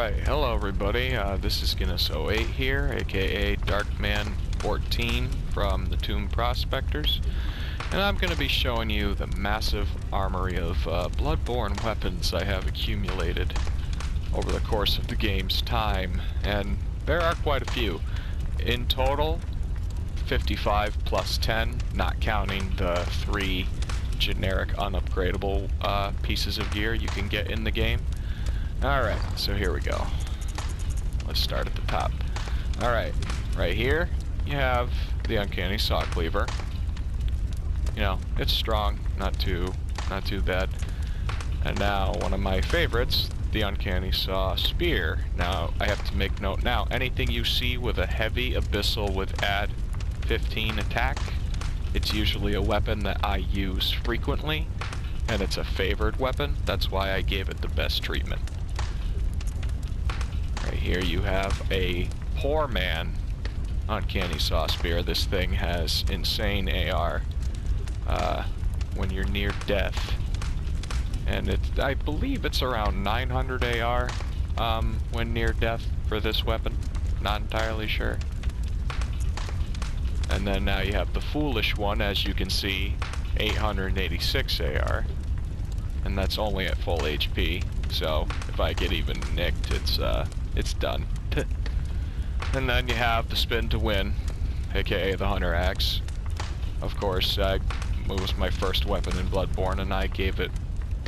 Alright, hello everybody, this is Guinness08 here, aka Darkman14 from the Tomb Prospectors, and I'm going to be showing you the massive armory of Bloodborne weapons I have accumulated over the course of the game's time, and there are quite a few. In total, 55 plus 10, not counting the 3 generic unupgradable pieces of gear you can get in the game. Alright, so here we go. Let's start at the top. Alright, right here you have the Uncanny Saw Cleaver. You know, it's strong, not too bad. And now, one of my favorites, the Uncanny Saw Spear. Now, I have to make note now, anything you see with a heavy abyssal with add 15 attack, it's usually a weapon that I use frequently, and it's a favored weapon. That's why I gave it the best treatment. Right here you have a poor man Uncanny Saw Spear. This thing has insane AR when you're near death. And I believe it's around 900 AR when near death for this weapon. Not entirely sure. And then now you have the foolish one, as you can see, 886 AR. And that's only at full HP. So if I get even nicked, it's done. And then you have the Spin to Win, aka the Hunter Axe. Of course, it was my first weapon in Bloodborne, and I gave it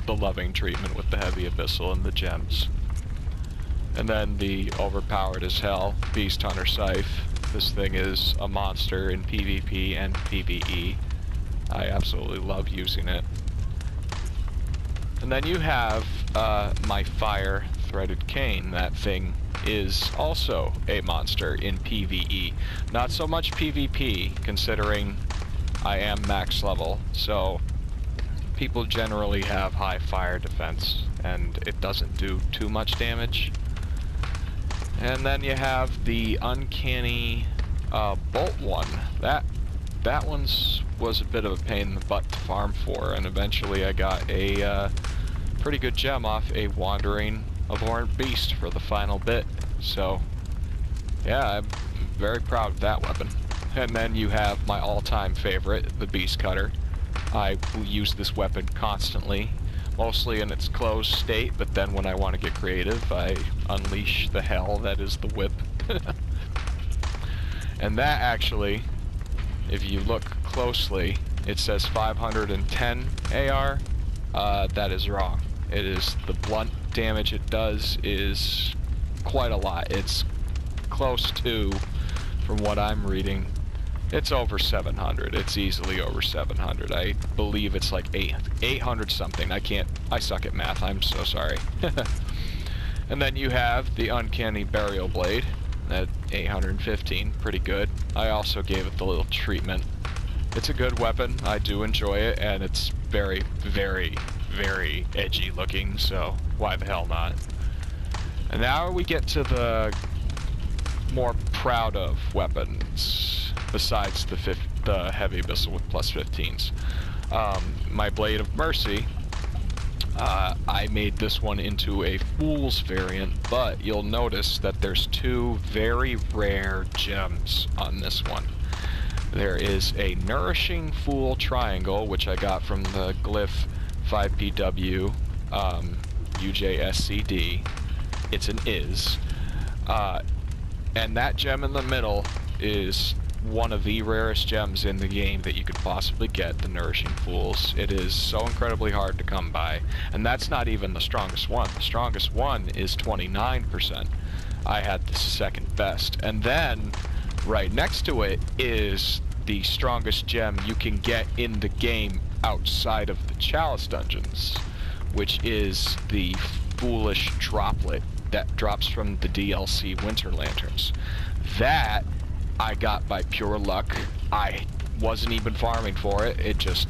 the loving treatment with the heavy abyssal and the gems. And then the overpowered as hell Beast Hunter Scythe. This thing is a monster in PvP and PvE. I absolutely love using it. And then you have my fire threaded cane. That thing is also a monster in PvE. Not so much PvP, considering I am max level, so people generally have high fire defense, and it doesn't do too much damage. And then you have the Uncanny Bolt one. That one's was a bit of a pain in the butt to farm for, and eventually I got a pretty good gem off a Wandering Abhorrent Beast for the final bit. So, yeah, I'm very proud of that weapon. And then you have my all-time favorite, the Beast Cutter. I use this weapon constantly, mostly in its closed state, but then when I want to get creative, I unleash the hell that is the whip. And that actually, if you look closely, it says 510 AR. That is wrong. It is the blunt damage it does is quite a lot. It's close to, from what I'm reading, it's over 700. It's easily over 700. I believe it's like 800 something. I suck at math. I'm so sorry. And then you have the Uncanny Burial Blade at 815. Pretty good. I also gave it the little treatment. It's a good weapon. I do enjoy it, and it's very, very, very edgy looking, so why the hell not? And now we get to the more proud of weapons, besides the heavy abyssal with plus 15s. My Blade of Mercy, I made this one into a Fool's variant, but you'll notice that there's 2 very rare gems on this one. There is a Nourishing Fool Triangle, which I got from the Glyph 5PW UJSCD. It's an Is. And that gem in the middle is one of the rarest gems in the game that you could possibly get, the Nourishing Fools. It is so incredibly hard to come by. And that's not even the strongest one. The strongest one is 29%. I had the second best. And then, right next to it is the strongest gem you can get in the game outside of the Chalice dungeons, which is the Foolish Droplet that drops from the DLC Winter Lanterns. That I got by pure luck. I wasn't even farming for it. It just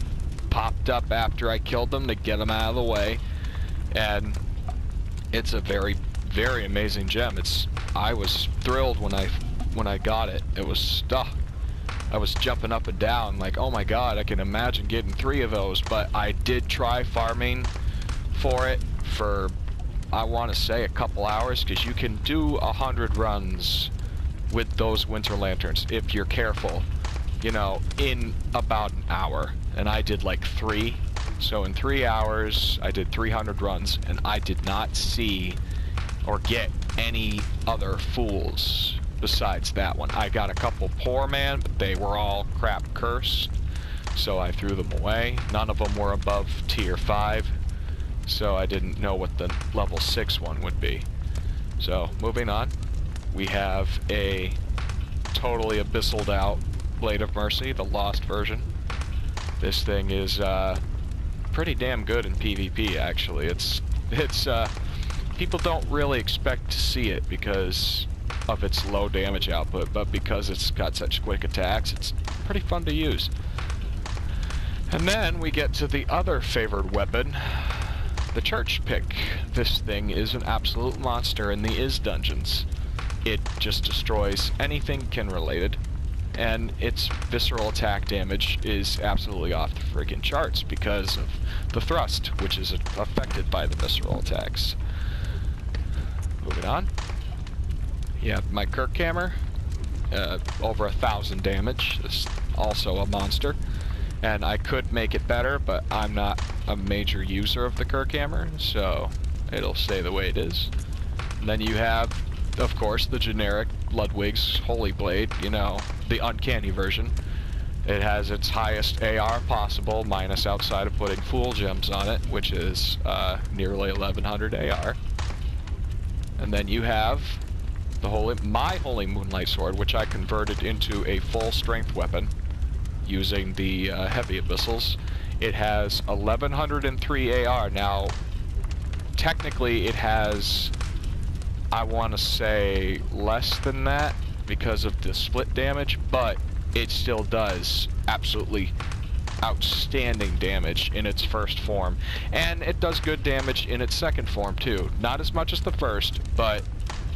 popped up after I killed them to get them out of the way, and it's a very, very amazing gem. I was thrilled when I got it. It was I was jumping up and down like, oh my god, I can imagine getting 3 of those, but I did try farming for it for I want to say a couple hours, because you can do 100 runs with those winter lanterns if you're careful, you know, in about an hour. And I did like 3. So in 3 hours, I did 300 runs, and I did not see or get any other fools besides that one. I got a couple poor man, but they were all crap cursed, so I threw them away. None of them were above tier 5, so I didn't know what the level 6 one would be. So, moving on, we have a totally abyssaled out Blade of Mercy, the lost version. This thing is pretty damn good in PvP, actually. It's people don't really expect to see it because of its low damage output, but because it's got such quick attacks, it's pretty fun to use. And then we get to the other favored weapon, the Church Pick. This thing is an absolute monster in the Is dungeons. It just destroys anything kin related, and its visceral attack damage is absolutely off the friggin' charts because of the thrust, which is affected by the visceral attacks. Moving on. Yeah, my Kirk Hammer, over 1,000 damage. It's also a monster. And I could make it better, but I'm not a major user of the Kirk Hammer, so it'll stay the way it is. And then you have, of course, the generic Ludwig's Holy Blade, you know, the uncanny version. It has its highest AR possible, minus outside of putting Fool Gems on it, which is nearly 1100 AR. And then you have the my Holy Moonlight Sword, which I converted into a full strength weapon using the heavy abyssals. It has 1103 AR. Now, technically it has, I want to say, less than that because of the split damage, but it still does absolutely outstanding damage in its first form. And it does good damage in its second form too. Not as much as the first, but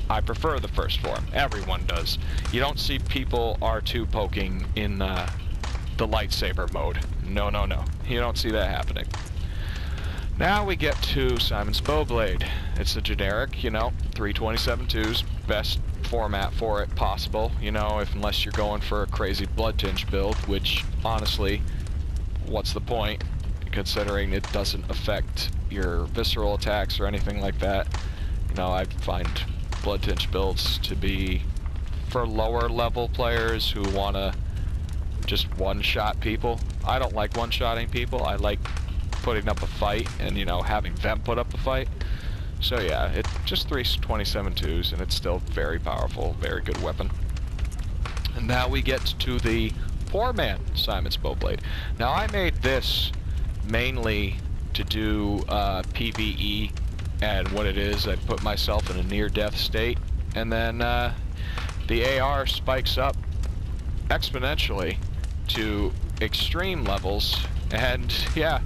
I prefer the first form. Everyone does. You don't see people R2 poking in the lightsaber mode. No, no, no. You don't see that happening. Now we get to Simon's Bowblade. It's a generic, you know, 327-2's best format for it possible, you know, unless you're going for a crazy blood tinge build, which honestly, what's the point, considering it doesn't affect your visceral attacks or anything like that. You know, I find blood tinge builds to be for lower level players who want to just one-shot people. I don't like one-shotting people. I like putting up a fight and, you know, having them put up a fight. So yeah, it's just 327-2s, and it's still very powerful, very good weapon. And now we get to the poor man Simon's Bowblade. Now I made this mainly to do PvE, and what it is, I put myself in a near-death state, and then the AR spikes up exponentially to extreme levels, and yeah,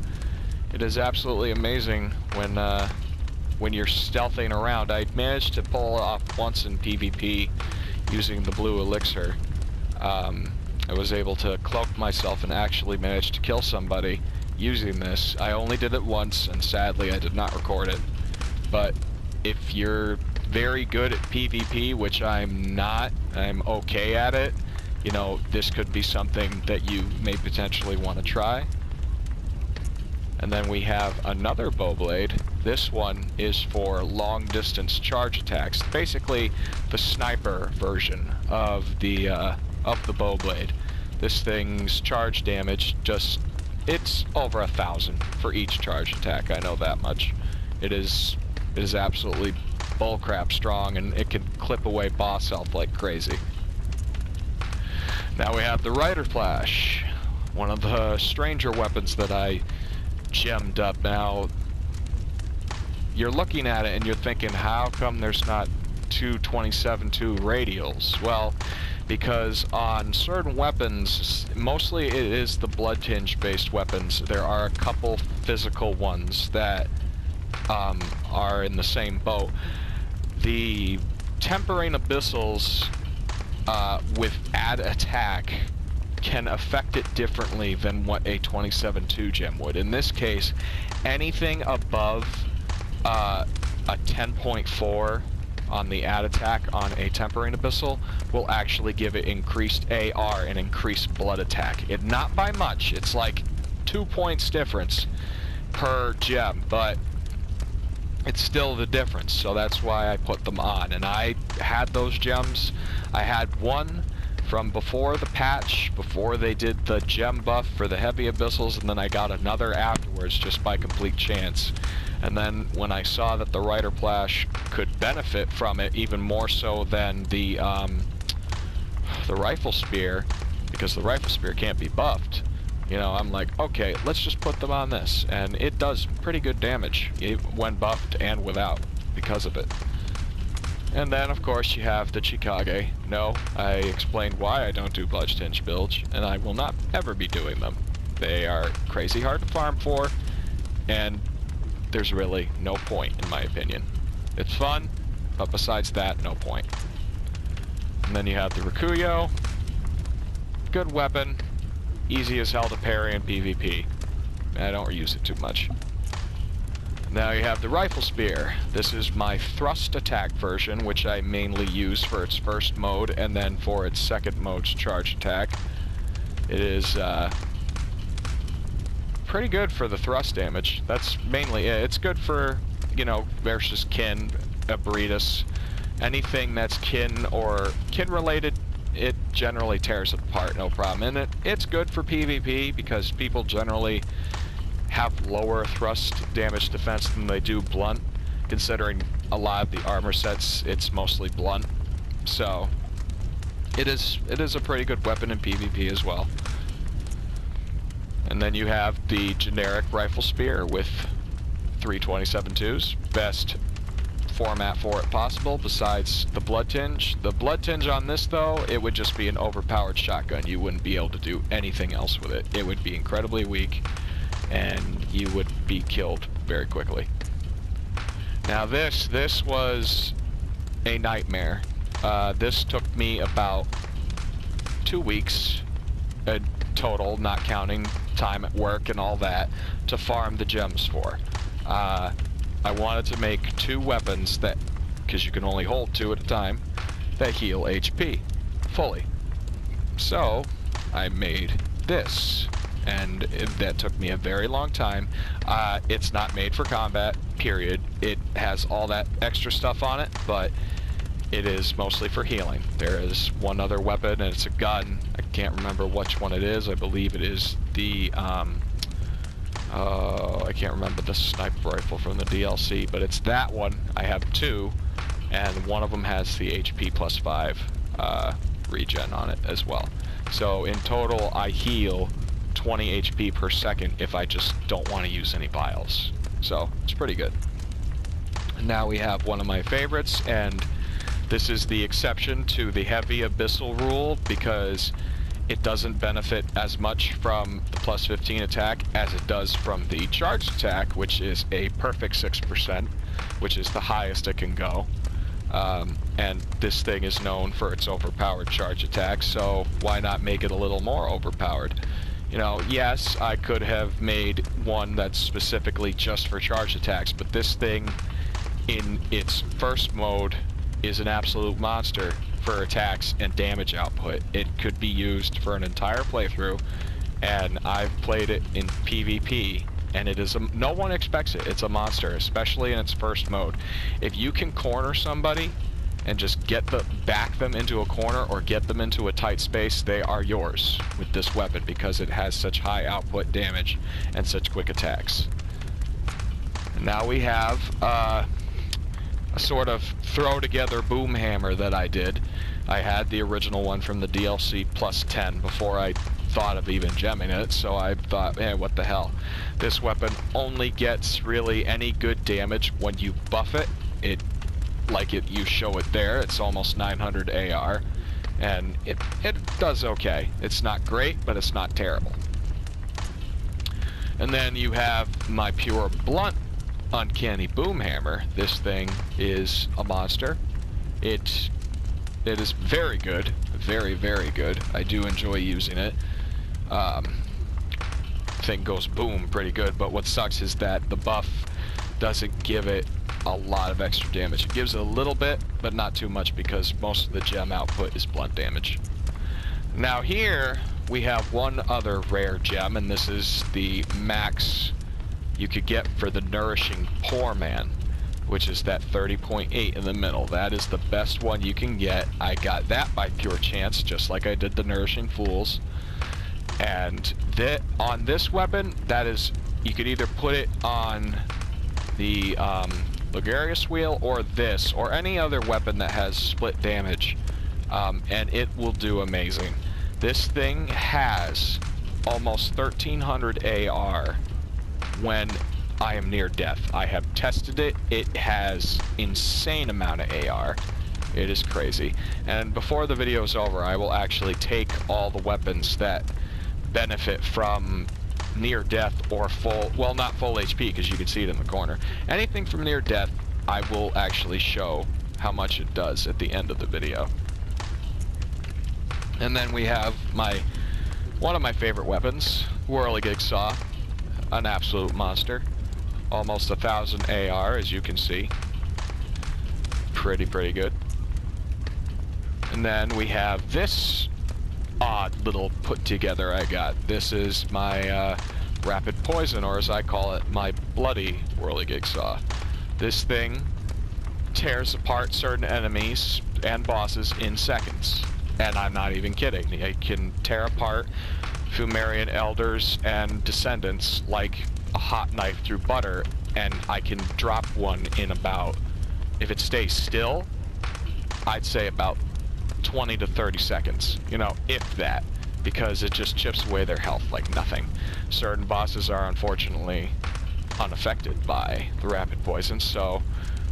it is absolutely amazing when you're stealthing around. I managed to pull it off once in PvP using the blue elixir. I was able to cloak myself and actually managed to kill somebody using this. I only did it once, and sadly I did not record it. But if you're very good at PvP, which I'm not, I'm okay at it, you know, this could be something that you may potentially want to try. And then we have another Bowblade. This one is for long distance charge attacks. Basically the sniper version of the Bowblade. This thing's charge damage it's over 1,000 for each charge attack, I know that much. It is absolutely bullcrap strong, and it can clip away boss health like crazy. Now we have the Rider Flash, one of the stranger weapons that I gemmed up. Now, you're looking at it and you're thinking, how come there's not two 27-2 radials? Well, because on certain weapons, mostly it is the blood tinge based weapons, there are a couple physical ones that are in the same boat. The tempering abyssals with add attack can affect it differently than what a 27-2 gem would. In this case, anything above a 10.4 on the add attack on a Tempering Abyssal will actually give it increased AR and increased blood attack. Not by much, it's like 2 points difference per gem, but it's still the difference, so that's why I put them on. And I had those gems. I had one from before the patch, before they did the gem buff for the heavy abyssals, and then I got another afterwards just by complete chance. And then when I saw that the Rider Plash could benefit from it even more so than the Rifle Spear, because the Rifle Spear can't be buffed, you know, I'm like, okay, let's just put them on this. And it does pretty good damage when buffed and without because of it. And then, of course, you have the Chikage. No, I explained why I don't do Bludgeoned Bilge, and I will not ever be doing them. They are crazy hard to farm for, and there's really no point, in my opinion. It's fun, but besides that, no point. And then you have the Rikuyo. Good weapon. Easy as hell to parry in PvP. I don't use it too much. Now you have the Rifle Spear. This is my thrust attack version, which I mainly use for its first mode, and then for its second mode's charge attack. It is pretty good for the thrust damage. That's mainly it. It's good for, you know, versus kin, Abretus, anything that's kin or kin related. It generally tears it apart, no problem. And it's good for PvP because people generally have lower thrust damage defense than they do blunt, considering a lot of the armor sets it's mostly blunt. So it is a pretty good weapon in PvP as well. And then you have the generic Rifle Spear with 327-2s, best format for it possible besides the Blood Tinge. The Blood Tinge on this though, it would just be an overpowered shotgun. You wouldn't be able to do anything else with it. It would be incredibly weak and you would be killed very quickly. Now this was a nightmare. This took me about 2 weeks total, not counting time at work and all that, to farm the gems for. I wanted to make 2 weapons that, because you can only hold 2 at a time, that heal HP fully. So I made this, and that took me a very long time. It's not made for combat, period. It has all that extra stuff on it, but it is mostly for healing. There is one other weapon, and it's a gun. I can't remember which one it is. I believe it is the, I can't remember the sniper rifle from the DLC, but it's that one. I have 2, and one of them has the HP plus 5 regen on it as well. So in total, I heal 20 HP per second if I just don't want to use any vials. So it's pretty good. And now we have one of my favorites, and this is the exception to the heavy abyssal rule because it doesn't benefit as much from the plus 15 attack as it does from the charged attack, which is a perfect 6%, which is the highest it can go. And this thing is known for its overpowered charge attack, so why not make it a little more overpowered? You know, yes, I could have made one that's specifically just for charge attacks, but this thing in its first mode is an absolute monster for attacks and damage output. It could be used for an entire playthrough, and I've played it in PvP, and it is no one expects it. It's a monster, especially in its first mode. If you can corner somebody and just back them into a corner or get them into a tight space, they are yours with this weapon because it has such high output damage and such quick attacks. And now we have a sort of throw together boom hammer that I did. I had the original one from the DLC plus 10 before I thought of even gemming it, so I thought, man, what the hell. This weapon only gets really any good damage when you buff it. You show it there, it's almost 900 AR, and it does okay. It's not great, but it's not terrible. And then you have my pure blunt uncanny boom hammer. This thing is a monster. It is very good, very, very good. I do enjoy using it. Thing goes boom pretty good, but what sucks is that the doesn't give it a lot of extra damage. It gives it a little bit, but not too much because most of the gem output is blunt damage. Now here we have one other rare gem, and this is the max you could get for the Nourishing Poor Man, which is that 30.8 in the middle. That is the best one you can get. I got that by pure chance, just like I did the Nourishing Fools. And on this weapon, that is, you could either put it on the Logarius wheel or this, or any other weapon that has split damage, and it will do amazing. This thing has almost 1300 AR when I am near death. I have tested it. It has insane amount of AR. It is crazy. And before the video is over, I will actually take all the weapons that benefit from near death or full, well, not full HP because you can see it in the corner. Anything from near death, I will actually show how much it does at the end of the video. And then we have one of my favorite weapons, Whirligig Saw, an absolute monster. Almost 1000 AR, as you can see. Pretty good. And then we have this odd little put together I got. This is my Rapid Poison, or as I call it, my Bloody Whirligig Saw. This thing tears apart certain enemies and bosses in seconds. And I'm not even kidding. It can tear apart Fumarian Elders and Descendants like a hot knife through butter, and I can drop one in about, if it stays still, I'd say about 20 to 30 seconds, you know, if that, because it just chips away their health like nothing. Certain bosses are unfortunately unaffected by the Rapid Poison, so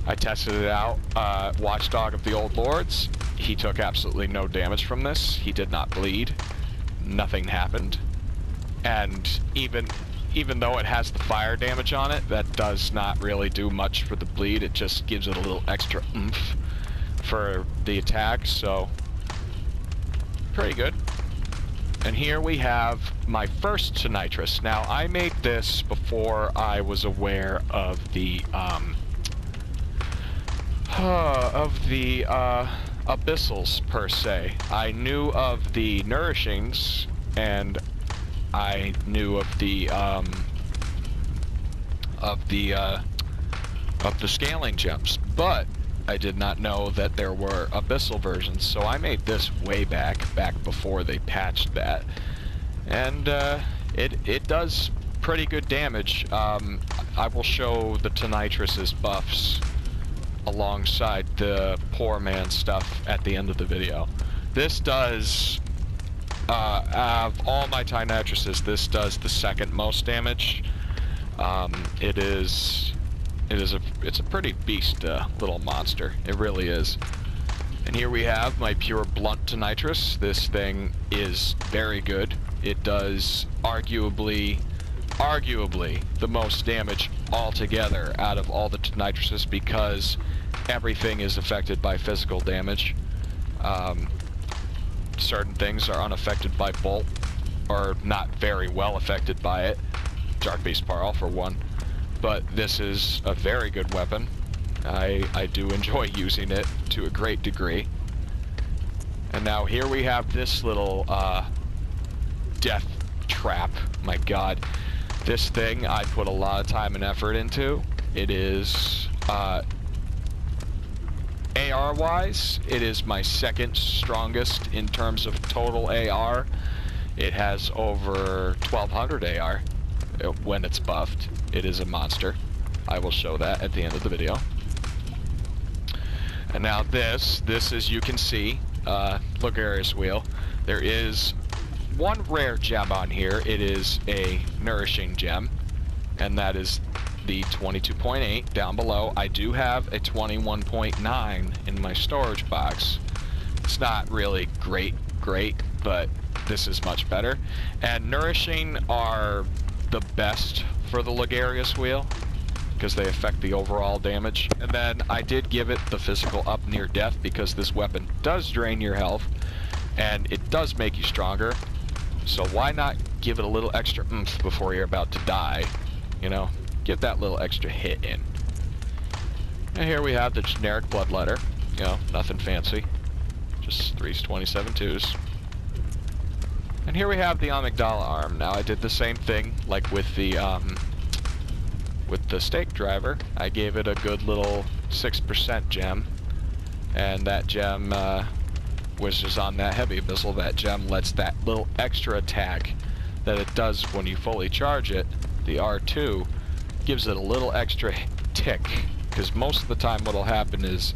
I tested it out. Watchdog of the Old Lords, he took absolutely no damage from this. He did not bleed. Nothing happened. And even though it has the fire damage on it, that does not really do much for the bleed. It just gives it a little extra oomph for the attack, so pretty good. And here we have my first Tonitrus. Now, I made this before I was aware of the Abyssals, per se. I knew of the Nourishings, and I knew of the scaling gems, but I did not know that there were abyssal versions, so I made this way back before they patched that, and it does pretty good damage. I will show the Tonitrus's buffs alongside the Poor Man stuff at the end of the video. This does, of all my Tinitruses, this does the second most damage. It's a pretty beast little monster. It really is. And here we have my pure blunt Tonitrus. This thing is very good. It does arguably the most damage altogether out of all the Tinitruses, because everything is affected by physical damage. Certain things are unaffected by bolt, or not very well affected by it. Dark Beast Parl for one. But this is a very good weapon. I do enjoy using it to a great degree. And now here we have this little death trap. My god. This thing I put a lot of time and effort into. It is AR-wise, it is my second strongest in terms of total AR. It has over 1200 AR when it's buffed. It is a monster. I will show that at the end of the video. And now this as you can see, Logarius wheel. There is one rare gem on here. It is a Nourishing gem, and that is the 22.8 down below. I do have a 21.9 in my storage box. It's not really great, but this is much better. And Nourishing are the best for the Logarius wheel, because they affect the overall damage. And then I did give it the physical up near death, because this weapon does drain your health, and it does make you stronger. So why not give it a little extra oomph before you're about to die? You know, get that little extra hit in. And here we have the generic bloodletter. You know, nothing fancy. Just 3s, 27 2s. And here we have the amygdala arm. Now I did the same thing like with the stake driver. I gave it a good little 6% gem. And that gem which is on that heavy abyssal. That gem lets that little extra attack that it does when you fully charge it, the R2, gives it a little extra tick. Because most of the time what'll happen is,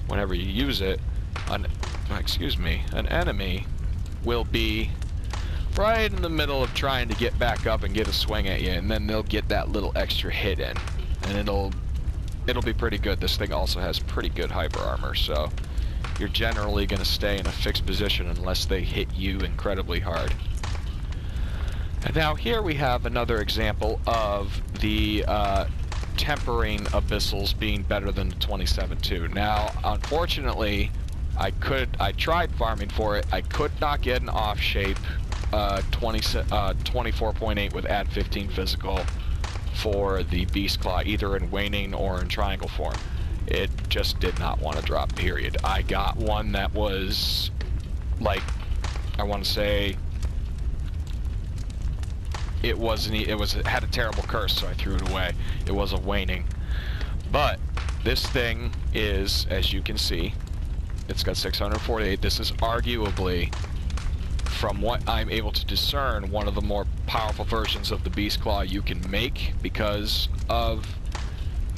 whenever you use it, an enemy will be right in the middle of trying to get back up and get a swing at you, and then they'll get that little extra hit in, and it'll be pretty good. This thing also has pretty good hyper armor, so you're generally going to stay in a fixed position unless they hit you incredibly hard. And now here we have another example of the tempering abyssals being better than the 27-2. Now, unfortunately, I tried farming for it. I could not get an off-shape 24.8 with add 15 physical for the Beast Claw, either in waning or in triangle form. It just did not want to drop, period. I got one that was, like, I want to say, it had a terrible curse, so I threw it away. It was a waning. But this thing is, as you can see, it's got 648. This is arguably, from what I'm able to discern, one of the more powerful versions of the Beast Claw you can make because of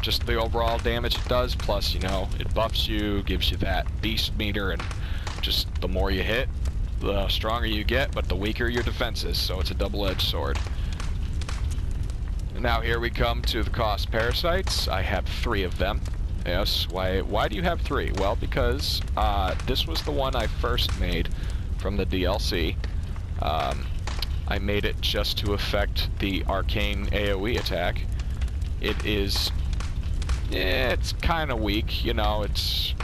just the overall damage it does. Plus, you know, it buffs you, gives you that beast meter, and just the more you hit, the stronger you get, but the weaker your defense is, so it's a double-edged sword. And now here we come to the cost parasites. I have 3 of them. Yes, why do you have 3? Well, because this was the one I first made from the DLC. I made it just to affect the arcane AoE attack. It is, it's kind of weak, you know, its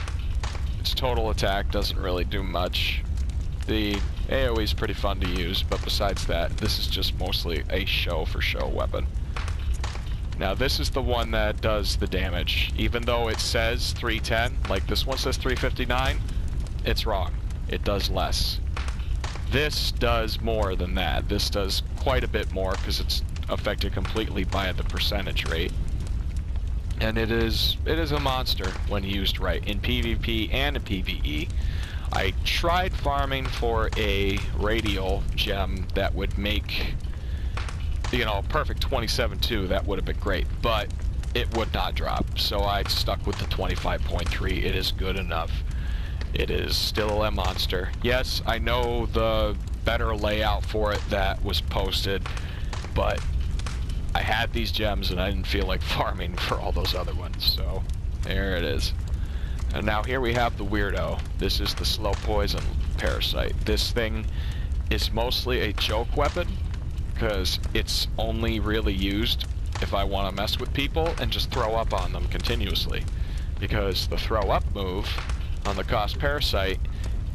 total attack doesn't really do much. The AoE is pretty fun to use, but besides that, this is just mostly a show-for-show weapon. Now this is the one that does the damage. Even though it says 310, like this one says 359, it's wrong. It does less. This does more than that. This does quite a bit more because it's affected completely by the percentage rate. And it is a monster when used right, in PvP and in PvE. I tried farming for a radial gem that would make, you know, a perfect 27-2, that would have been great, but it would not drop, so I stuck with the 25.3. It is good enough. It is still a monster. Yes, I know the better layout for it that was posted, but I had these gems and I didn't feel like farming for all those other ones, so there it is. And now here we have the weirdo. This is the slow poison parasite. This thing is mostly a joke weapon because it's only really used if I want to mess with people and just throw up on them continuously. Because the throw up move on the cost parasite,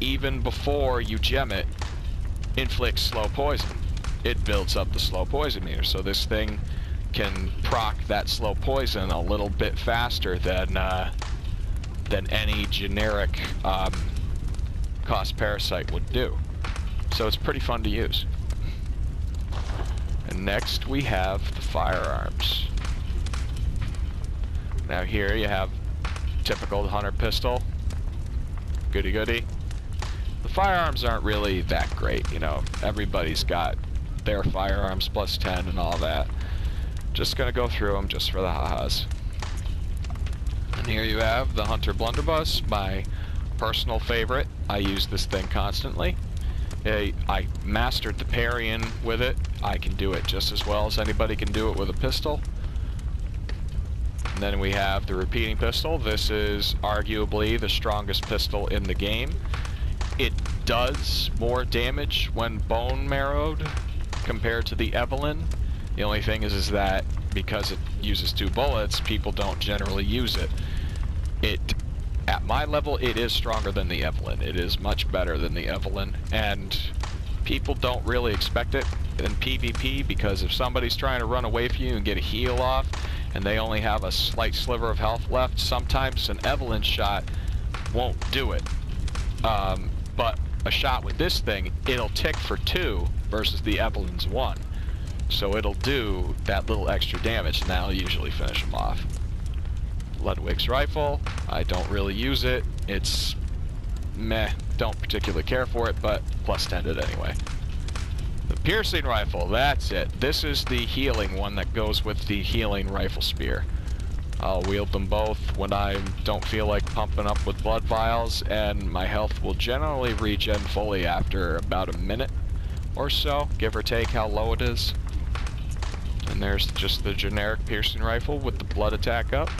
even before you gem it, inflicts slow poison. It builds up the slow poison meter, so this thing can proc that slow poison a little bit faster than any generic cost parasite would do. So it's pretty fun to use. And next we have the firearms. Now here you have typical hunter pistol. Goody goody. The firearms aren't really that great, you know. Everybody's got their firearms plus 10 and all that. Just gonna go through them just for the ha-has. And here you have the Hunter Blunderbuss, my personal favorite. I use this thing constantly. I mastered the parrying with it. I can do it just as well as anybody can do it with a pistol. And then we have the repeating pistol. This is arguably the strongest pistol in the game. It does more damage when bone marrowed compared to the Evelyn. The only thing is that because it uses 2 bullets, people don't generally use it. At my level, it is stronger than the Evelyn. It is much better than the Evelyn, and people don't really expect it in PvP because if somebody's trying to run away from you and get a heal off, and they only have a slight sliver of health left, sometimes an Evelyn shot won't do it. But a shot with this thing, it'll tick for 2 versus the Evelyn's 1. So it'll do that little extra damage, and that'll usually finish them off. Ludwig's rifle, I don't really use it. It's meh, don't particularly care for it, but plus 10 it anyway. The piercing rifle, that's it. This is the healing one that goes with the healing rifle spear. I'll wield them both when I don't feel like pumping up with blood vials, and my health will generally regen fully after about a minute or so, give or take how low it is. And there's just the generic piercing rifle with the blood attack up.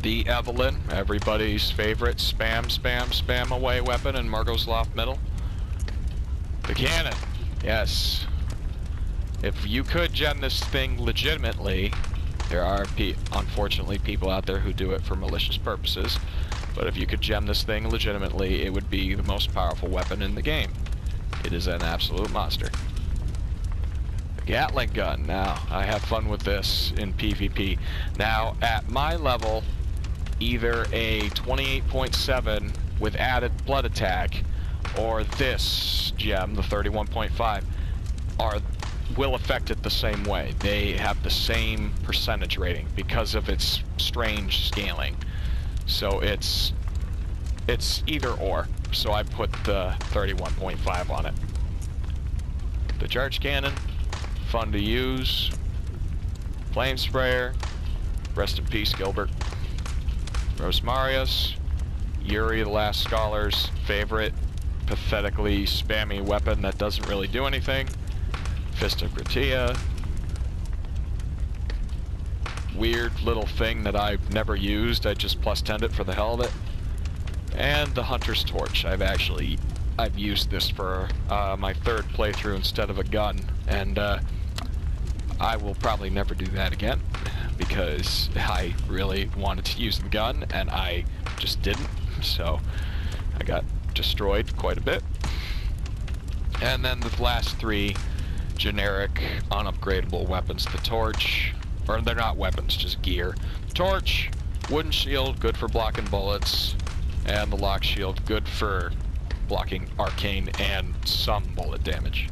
The Evelyn, everybody's favorite spam, spam, spam away weapon in Margot's Loft Middle. The cannon, yes. If you could gen this thing legitimately, there are unfortunately people out there who do it for malicious purposes, but if you could gem this thing legitimately, it would be the most powerful weapon in the game. It is an absolute monster. The Gatling gun, now, I have fun with this in PvP. Now, at my level, either a 28.7 with added blood attack, or this gem, the 31.5, will affect it the same way. They have the same percentage rating because of its strange scaling. So it's either or. So I put the 31.5 on it. The charge cannon, fun to use. Flame sprayer, rest in peace Gilbert. Rosmarius, Yuri the Last Scholar's favorite pathetically spammy weapon that doesn't really do anything. Fist of Gratia. Weird little thing that I've never used, I just plus 10'd it for the hell of it. And the Hunter's Torch. I've used this for my 3rd playthrough instead of a gun, and I will probably never do that again because I really wanted to use the gun and I just didn't, so I got destroyed quite a bit. And then the last 3 generic unupgradable weapons. The torch, or they're not weapons, just gear. Torch, wooden shield, good for blocking bullets, and the lock shield, good for blocking arcane and some bullet damage.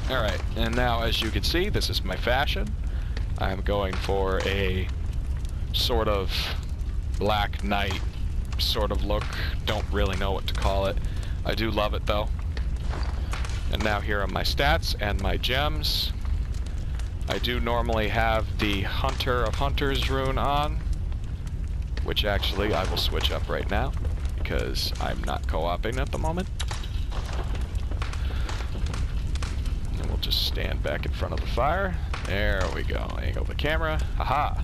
Alright, and now as you can see, this is my fashion. I'm going for a sort of Black Knight sort of look. Don't really know what to call it. I do love it though. And now here are my stats and my gems. I do normally have the Hunter of Hunters rune on, which actually I will switch up right now because I'm not co-oping at the moment. And we'll just stand back in front of the fire. There we go. Angle the camera. Haha.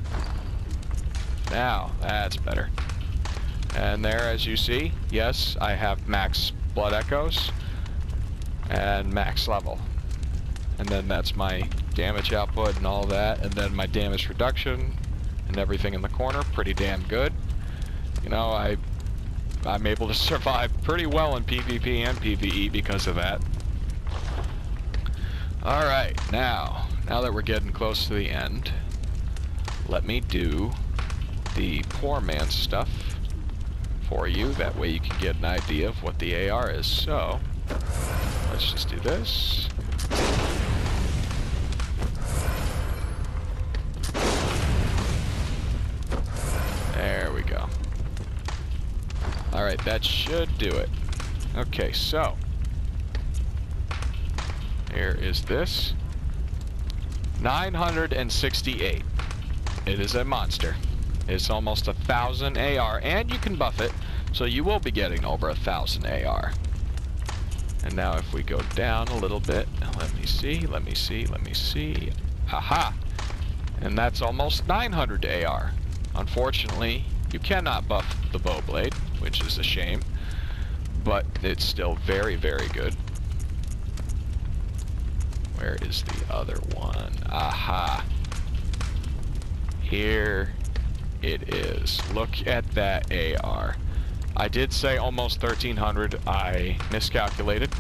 Now, that's better. And there, as you see, yes, I have max blood echoes and max level. And then that's my damage output and all that, and then my damage reduction and everything in the corner, pretty damn good. You know, I'm able to survive pretty well in PvP and PvE because of that. Alright, now that we're getting close to the end, let me do the poor man stuff for you. That way you can get an idea of what the AR is. So, let's just do this. There we go. Alright, that should do it. Okay, so here is this. 968. It is a monster. It's almost 1,000 AR, and you can buff it, so you will be getting over 1,000 AR. And now if we go down a little bit, let me see. Aha! And that's almost 900 AR. Unfortunately, you cannot buff the bow blade, which is a shame, but it's still very, very good. Where is the other one? Aha! Here it is. Look at that AR. I did say almost 1,300. I miscalculated.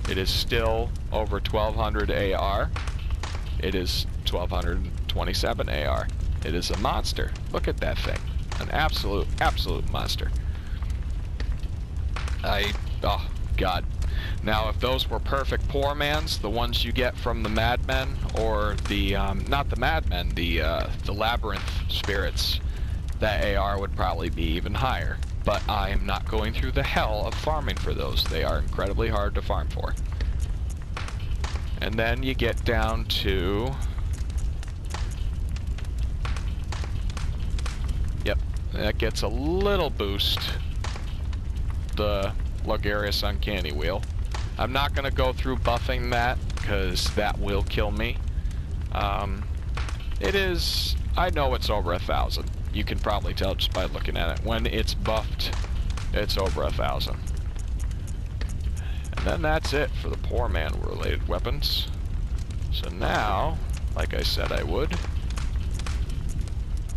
It is still over 1200 AR. It is 1227 AR. It is a monster. Look at that thing. An absolute monster. Oh, God. Now, if those were perfect poor mans, the ones you get from the Madmen, or the, not the Madmen, the Labyrinth spirits, that AR would probably be even higher. But I am not going through the hell of farming for those. They are incredibly hard to farm for. And then you get down to... Yep, that gets a little boost. The Logarius Uncanny Wheel. I'm not going to go through buffing that, because that will kill me. It is... I know it's over 1,000. You can probably tell just by looking at it. When it's buffed, it's over 1,000. And then that's it for the poor man related weapons. So now, like I said I would,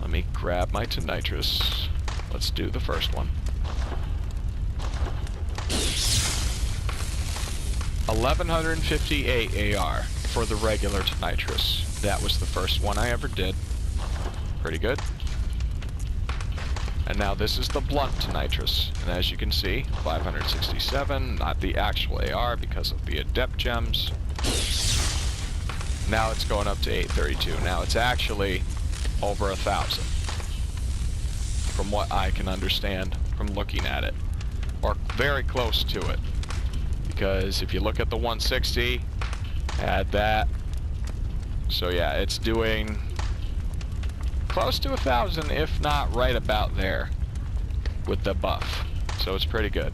let me grab my Tonitrus. Let's do the first one. 1158 AR for the regular Tonitrus. That was the first one I ever did. Pretty good. And now this is the blunt Tonitrus. And as you can see, 567, not the actual AR because of the Adept gems. Now it's going up to 832. Now it's actually over 1,000. From what I can understand from looking at it. Or very close to it. Because if you look at the 160, add that. So yeah, it's doing close to 1,000, if not right about there, with the buff. So it's pretty good.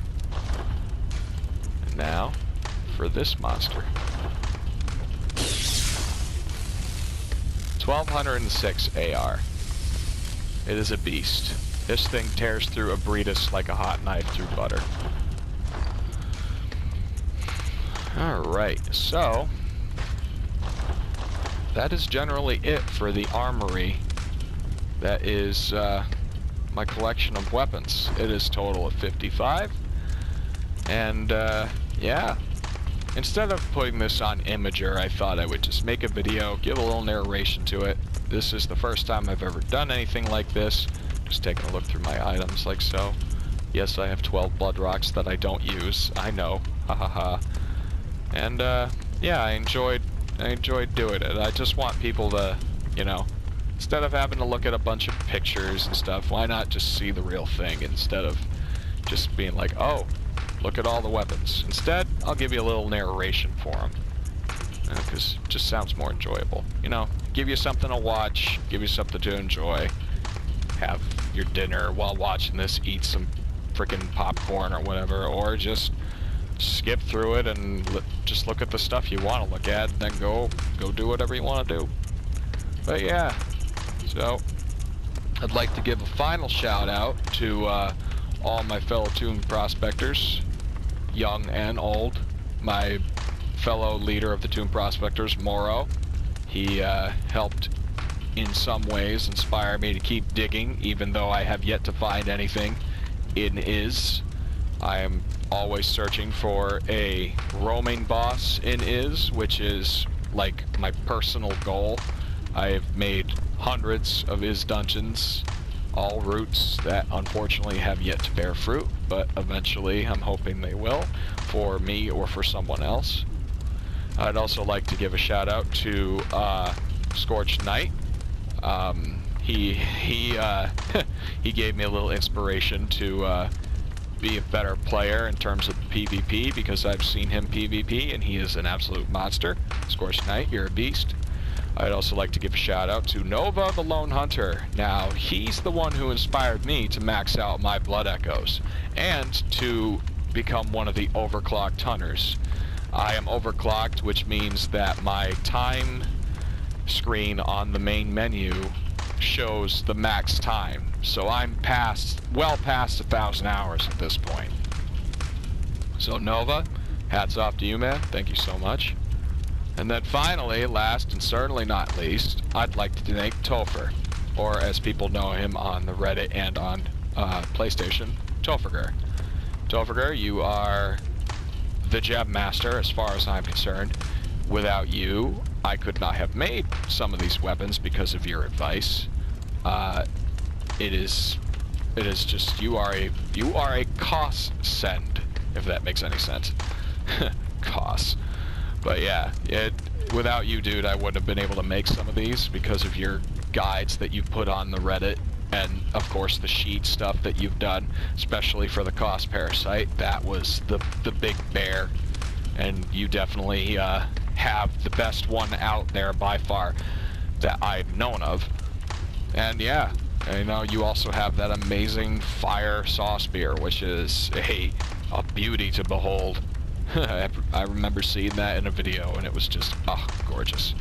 And now, for this monster. 1,206 AR. It is a beast. This thing tears through a Breedis like a hot knife through butter. Alright, so that is generally it for the armory. That is my collection of weapons. It is a total of 55. And yeah, instead of putting this on Imager, I thought I would just make a video, give a little narration to it. This is the first time I've ever done anything like this. Just taking a look through my items like so. Yes, I have 12 blood rocks that I don't use. I know. Ha ha ha. And yeah, I enjoyed doing it. I just want people to, you know, instead of having to look at a bunch of pictures and stuff, why not just see the real thing instead of just being like, oh, look at all the weapons. Instead, I'll give you a little narration for them. Because it just sounds more enjoyable. You know, give you something to watch, give you something to enjoy. Have your dinner while watching this, eat some freaking popcorn or whatever, or just skip through it and just look at the stuff you want to look at, and then go do whatever you want to do. But yeah, so I'd like to give a final shout out to all my fellow tomb prospectors, young and old. My fellow leader of the tomb prospectors, Moro, he helped in some ways inspire me to keep digging, even though I have yet to find anything in Is. I am always searching for a roaming boss in Is, which is like my personal goal. I have made hundreds of Is dungeons, all routes that unfortunately have yet to bear fruit, but eventually I'm hoping they will, for me or for someone else. I'd also like to give a shout out to Scorched Knight. He gave me a little inspiration to be a better player in terms of PvP, because I've seen him PvP and he is an absolute monster. Scorched Knight, you're a beast. I'd also like to give a shout out to Nova the Lone Hunter. Now, he's the one who inspired me to max out my Blood Echoes and to become one of the overclocked hunters. I am overclocked, which means that my time screen on the main menu shows the max time. So I'm well past 1,000 hours at this point. So Nova, hats off to you, man. Thank you so much. And then finally, last and certainly not least, I'd like to thank Topher, or as people know him on the Reddit and on PlayStation, Topher. Topher, you are the gem master, as far as I'm concerned. Without you, I could not have made some of these weapons because of your advice. It is just, you are a cost send, if that makes any sense. Costs. But yeah, without you, dude, I wouldn't have been able to make some of these because of your guides that you've put on the Reddit, and of course the sheet stuff that you've done, especially for the cost parasite. That was the big bear, and you definitely have the best one out there by far that I've known of. And yeah, you know, you also have that amazing fire saw spear, which is a beauty to behold. I remember seeing that in a video, and it was just, oh, gorgeous.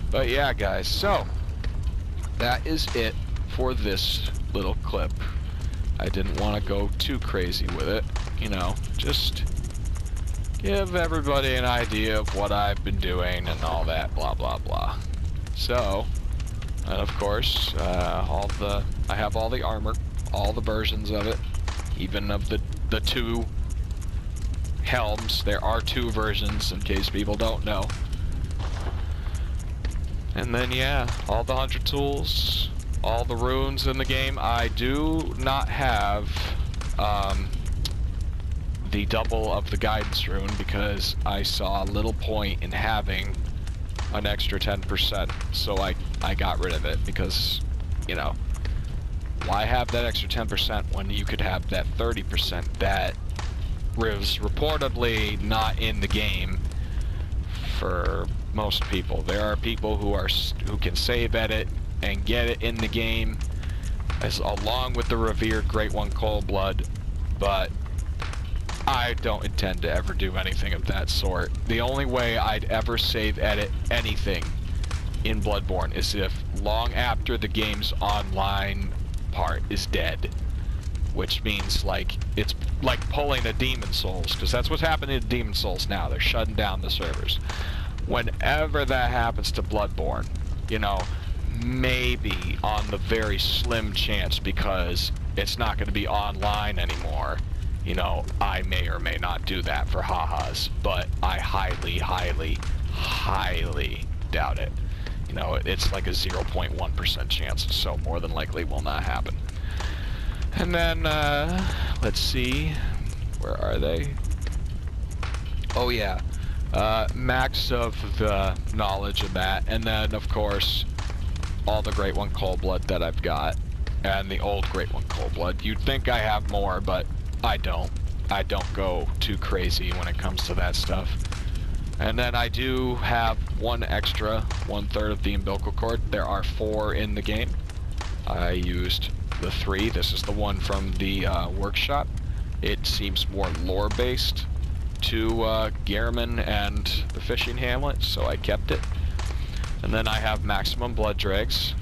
But yeah, guys, so that is it for this little clip. I didn't want to go too crazy with it, you know, just give everybody an idea of what I've been doing and all that, blah, blah, blah. So, and of course, I have all the armor, all the versions of it, even of the two helms. There are two versions, in case people don't know. And then, yeah, all the hunter tools, all the runes in the game. I do not have the double of the guidance rune because I saw a little point in having an extra 10%, so I got rid of it because, you know, why have that extra 10% when you could have that 30% that was reportedly not in the game for most people. There are people who can save edit and get it in the game along with the revered Great One Coldblood, but I don't intend to ever do anything of that sort. The only way I'd ever save edit anything in Bloodborne is if long after the game's online part is dead. Which means, like, it's like pulling a Demon Souls, because that's what's happening to Demon Souls now. They're shutting down the servers. Whenever that happens to Bloodborne, you know, maybe on the very slim chance, because it's not going to be online anymore, you know, I may or may not do that for ha-has, but I highly, highly, highly doubt it. You know, it's like a 0.1% chance, so more than likely will not happen. And then, let's see, where are they? Oh yeah, max of the knowledge of that, and then of course, all the Great One Coldblood that I've got, and the old Great One Coldblood. You'd think I have more, but I don't. I don't go too crazy when it comes to that stuff. And then I do have one extra, 1/3 of the umbilical cord. There are 4 in the game. I used the 3. This is the one from the workshop. It seems more lore-based to Gehrman and the fishing hamlet, so I kept it. And then I have maximum blood dregs,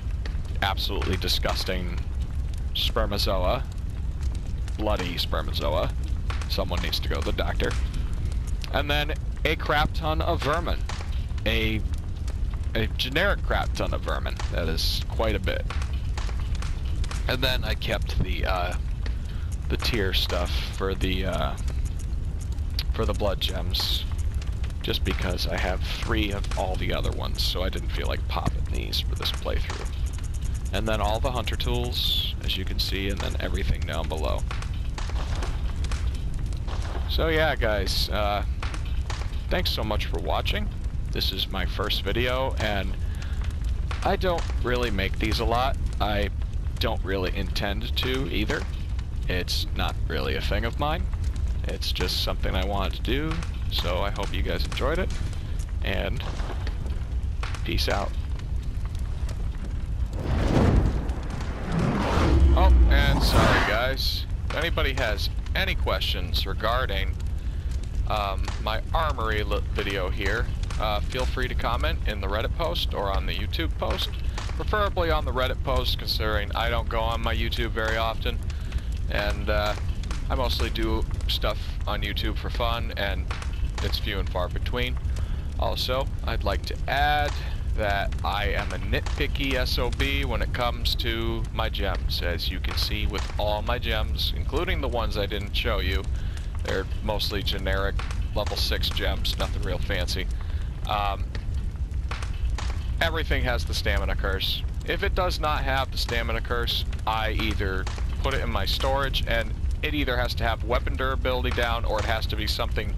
absolutely disgusting spermazoa, bloody spermazoa. Someone needs to go to the doctor. And then a crap ton of vermin, a generic crap ton of vermin. That is quite a bit. And then I kept the tier stuff for the blood gems, just because I have 3 of all the other ones, so I didn't feel like popping these for this playthrough. And then all the hunter tools, as you can see, and then everything down below. So yeah, guys, thanks so much for watching. This is my first video, and I don't really make these a lot. I don't really intend to either. It's not really a thing of mine. It's just something I wanted to do, so I hope you guys enjoyed it, and peace out. Oh, and sorry guys, if anybody has any questions regarding my Armory video here, feel free to comment in the Reddit post or on the YouTube post. Preferably on the Reddit post, considering I don't go on my YouTube very often, and I mostly do stuff on YouTube for fun, and it's few and far between. Also, I'd like to add that I am a nitpicky SOB when it comes to my gems. As you can see with all my gems, including the ones I didn't show you, they're mostly generic level 6 gems, nothing real fancy. Everything has the stamina curse. If it does not have the stamina curse, I either put it in my storage, and it either has to have weapon durability down, or it has to be something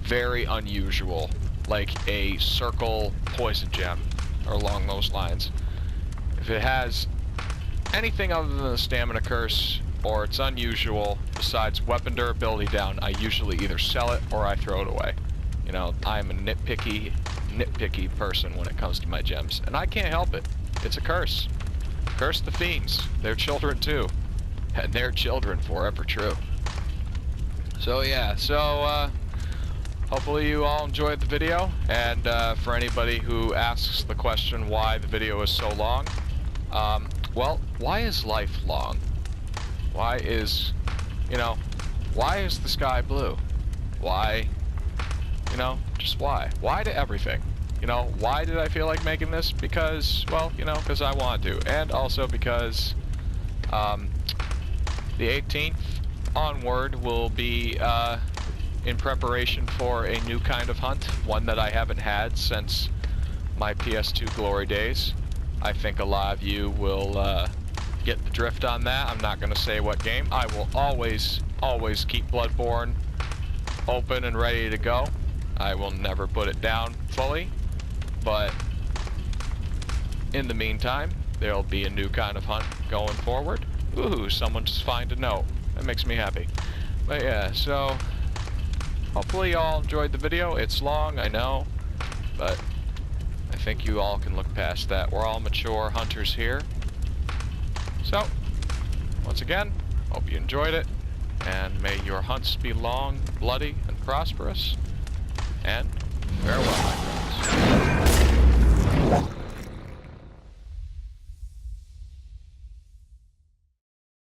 very unusual, like a circle poison gem, or along those lines. If it has anything other than the stamina curse, or it's unusual, besides weapon durability down, I usually either sell it or I throw it away. You know, I'm a nitpicky person when it comes to my gems, and I can't help it. It's a curse. Curse the fiends. They're children too. And their children forever true. So yeah, hopefully you all enjoyed the video, and for anybody who asks the question why the video is so long, well, why is life long? Why is, why is the sky blue? Why, just why? Why to everything? Why did I feel like making this? Because, well, because I wanted to, and also because, the 18th onward will be in preparation for a new kind of hunt, one that I haven't had since my PS2 glory days. I think a lot of you will get the drift on that. I'm not going to say what game. I will always keep Bloodborne open and ready to go. I will never put it down fully, but in the meantime, there'll be a new kind of hunt going forward. Ooh, someone just find a note. That makes me happy. But yeah, so hopefully you all enjoyed the video. It's long, I know, but I think you all can look past that. We're all mature hunters here. So, once again, hope you enjoyed it, and may your hunts be long, bloody, and prosperous, and farewell.